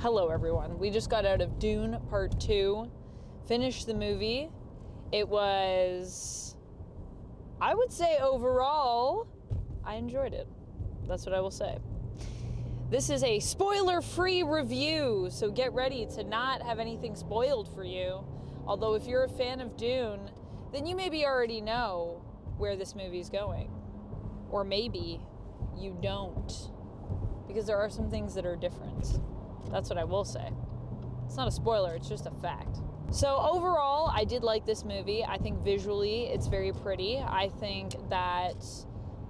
Hello everyone. We just got out of Dune Part 2, finished the movie. It was, I would say overall, I enjoyed it. That's what I will say. This is a spoiler-free review, so get ready to not have anything spoiled for you. Although if you're a fan of Dune, then you maybe already know where this movie's going. Or maybe you don't. Because there are some things that are different. That's what I will say. It's not a spoiler, it's just a fact. So overall, I did like this movie. I think visually it's very pretty. I think that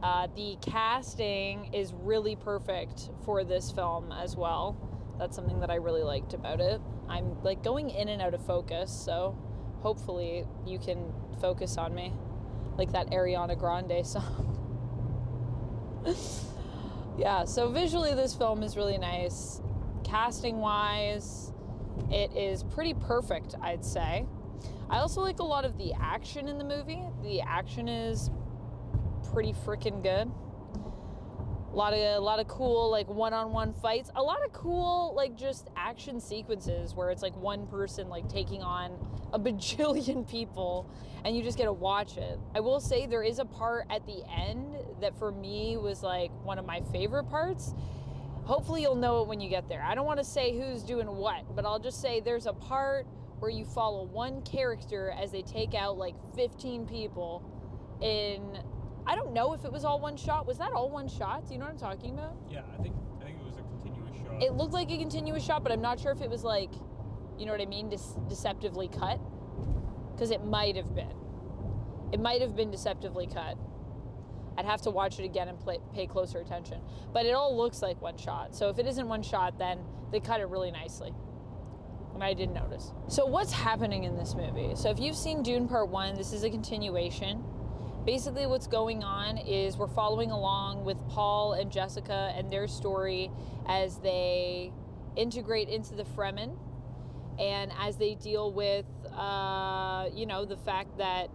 the casting is really perfect for this film as well. That's something that I really liked about it. I'm like going in and out of focus, so hopefully you can focus on me. Like that Ariana Grande song. Yeah, so visually this film is really nice. Casting wise, it is pretty perfect, I'd say. I also like a lot of the action in the movie. The action is pretty freaking good. A lot of cool like one-on-one fights. A lot of cool like just action sequences where it's like one person like taking on a bajillion people and you just get to watch it. I will say there is a part at the end that for me was like one of my favorite parts. Hopefully you'll know it when you get there. I don't want to say who's doing what, but I'll just say there's a part where you follow one character as they take out like 15 people in, I don't know if it was all one shot. Was that all one shot? Do you know what I'm talking about? Yeah, I think it was a continuous shot. It looked like a continuous shot, but I'm not sure if it was like, you know what I mean, deceptively cut. Because it might have been. It might have been deceptively cut. I'd have to watch it again and pay closer attention. But it all looks like one shot. So if it isn't one shot, then they cut it really nicely. And I didn't notice. So what's happening in this movie? So if you've seen Dune Part 1, this is a continuation. Basically what's going on is we're following along with Paul and Jessica and their story as they integrate into the Fremen and as they deal with, the fact that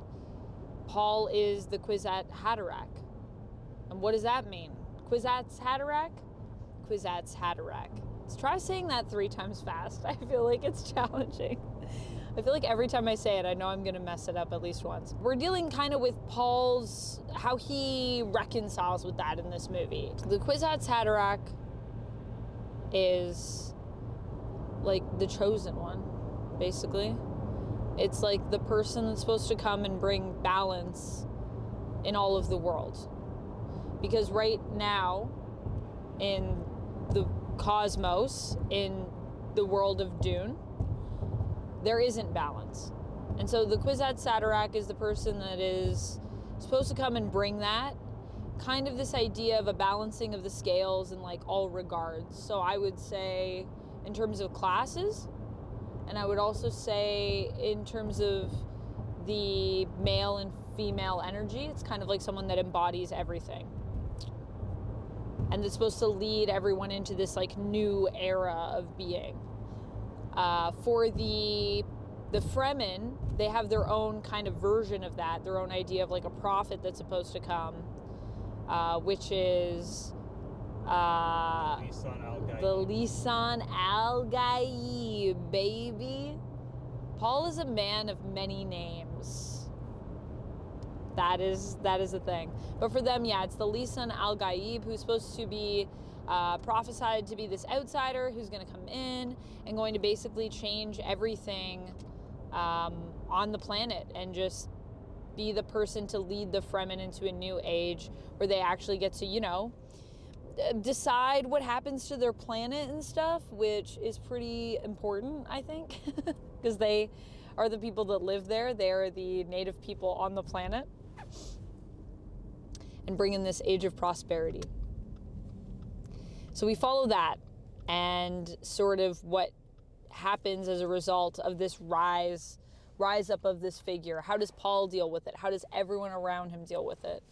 Paul is the Kwisatz Haderach. And what does that mean? Kwisatz Haderach? Kwisatz Haderach. Let's try saying that 3 times fast. I feel like it's challenging. I feel like every time I say it, I know I'm going to mess it up at least once. We're dealing kind of with Paul's, how he reconciles with that in this movie. The Kwisatz Haderach is like the chosen one, basically. It's like the person that's supposed to come and bring balance in all of the world. Because right now, in the cosmos, in the world of Dune, there isn't balance. And so the Kwisatz Haderach is the person that is supposed to come and bring that. Kind of this idea of a balancing of the scales in like all regards. So I would say in terms of classes, and I would also say in terms of the male and female energy, it's kind of like someone that embodies everything. And it's supposed to lead everyone into this like new era of being. For the Fremen, they have their own kind of version of that, their own idea of like a prophet that's supposed to come, which is the Lisan al-Gaib, baby. Paul is a man of many names. That is a thing. But for them, yeah, it's the Lisan al-Gaib who's supposed to be prophesied to be this outsider who's going to come in and going to basically change everything on the planet and just be the person to lead the Fremen into a new age where they actually get to, decide what happens to their planet and stuff, which is pretty important, I think, because they are the people that live there. They are the native people on the planet and bring in this age of prosperity. So we follow that and sort of what happens as a result of this rise up of this figure. How does Paul deal with it? How does everyone around him deal with it?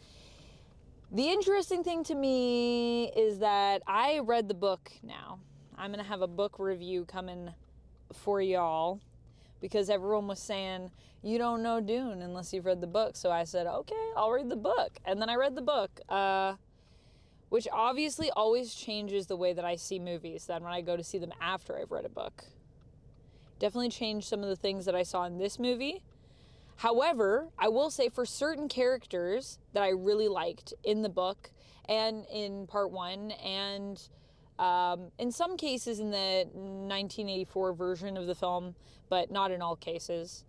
The interesting thing to me is that I read the book now. I'm going to have a book review coming for y'all because everyone was saying, you don't know Dune unless you've read the book. So I said, okay, I'll read the book. And then I read the book. which obviously always changes the way that I see movies then when I go to see them after I've read a book. Definitely changed some of the things that I saw in this movie. However, I will say for certain characters that I really liked in the book and in part 1 and in some cases in the 1984 version of the film, but not in all cases,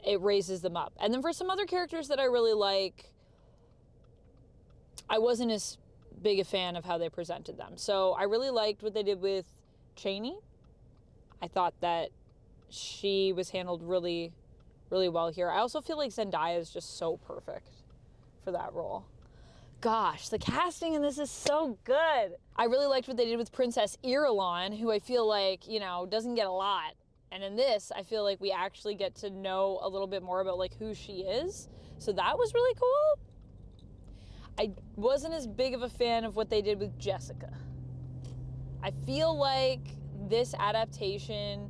it raises them up. And then for some other characters that I really like, I wasn't as big a fan of how they presented them. So I really liked what they did with Chani. I thought that she was handled really, really well here. I also feel like Zendaya is just so perfect for that role. Gosh, the casting in this is so good. I really liked what they did with Princess Irulan, who I feel like, you know, doesn't get a lot. And in this, I feel like we actually get to know a little bit more about like who she is. So that was really cool. I wasn't as big of a fan of what they did with Jessica. I feel like this adaptation,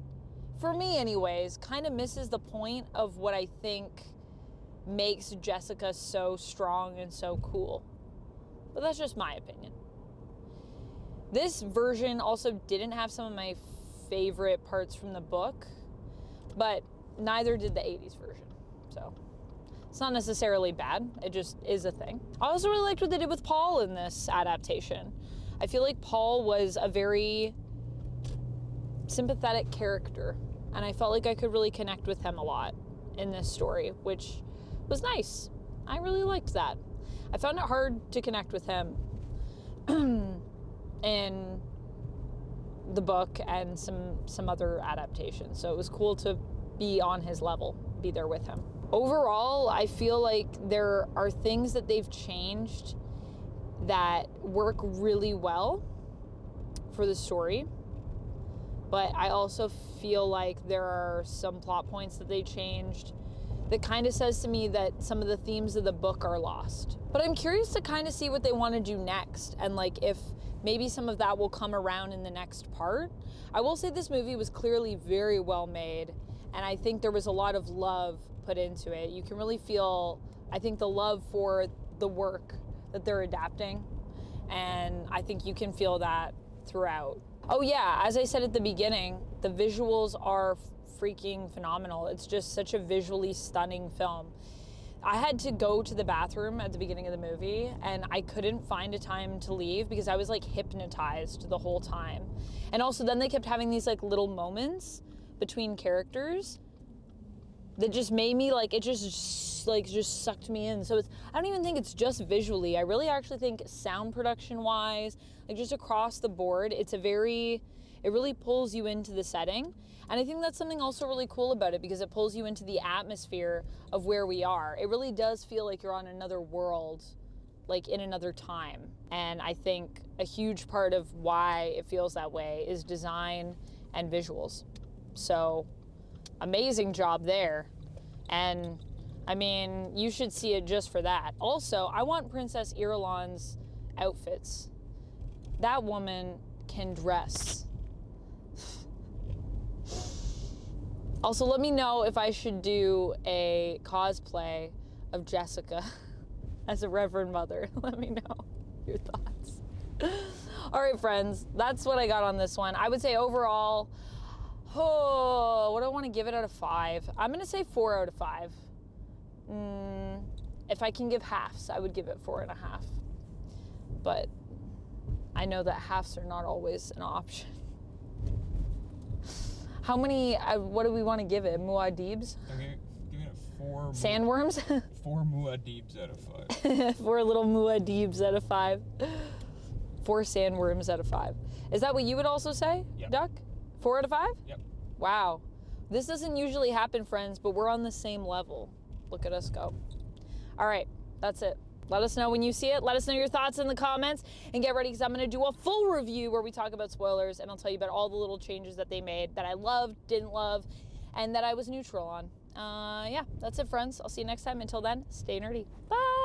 for me anyways, kind of misses the point of what I think makes Jessica so strong and so cool. But that's just my opinion. This version also didn't have some of my favorite parts from the book, but neither did the 80s version. So it's not necessarily bad. It just is a thing. I also really liked what they did with Paul in this adaptation. I feel like Paul was a very sympathetic character, and I felt like I could really connect with him a lot in this story, which was nice. I really liked that. I found it hard to connect with him in the book and some other adaptations. So it was cool to be on his level, be there with him. Overall, I feel like there are things that they've changed that work really well for the story. But I also feel like there are some plot points that they changed that kind of says to me that some of the themes of the book are lost. But I'm curious to kind of see what they want to do next, and like if maybe some of that will come around in the next part. I will say this movie was clearly very well made, and I think there was a lot of love put into it. You can really feel, I think, the love for the work that they're adapting, and I think you can feel that throughout. Oh yeah, as I said at the beginning, the visuals are freaking phenomenal. It's just such a visually stunning film. I had to go to the bathroom at the beginning of the movie, and I couldn't find a time to leave because I was like hypnotized the whole time. And also then they kept having these like little moments between characters that just made me like, it just sucked me in. So it's, I don't even think it's just visually. I really actually think sound production wise, like just across the board, it really pulls you into the setting. And I think that's something also really cool about it, because it pulls you into the atmosphere of where we are. It really does feel like you're on another world, like in another time. And I think a huge part of why it feels that way is design and visuals. So amazing job there. And I mean, you should see it just for that. Also, I want Princess Irulan's outfits. That woman can dress. Also, let me know if I should do a cosplay of Jessica as a Reverend Mother. Let me know your thoughts. All right, friends, that's what I got on this one. I would say overall, what do I want to give it out of 5? I'm going to say 4 out of 5. If I can give halves, I would give it 4.5. But I know that halves are not always an option. How many, what do we want to give it? Maud'Dibs? I'm giving it 4... Sandworms? 4 Maud'Dibs out of 5. 4 little Maud'Dibs out of 5. 4 sandworms out of 5. Is that what you would also say, Yep. Duck? 4 out of 5? Yep. Wow. This doesn't usually happen, friends, but we're on the same level. Look at us go. All right, that's it. Let us know when you see it. Let us know your thoughts in the comments, and get ready because I'm going to do a full review where we talk about spoilers, and I'll tell you about all the little changes that they made that I loved, didn't love, and that I was neutral on. Yeah, that's it, friends. I'll see you next time. Until then, stay nerdy. Bye.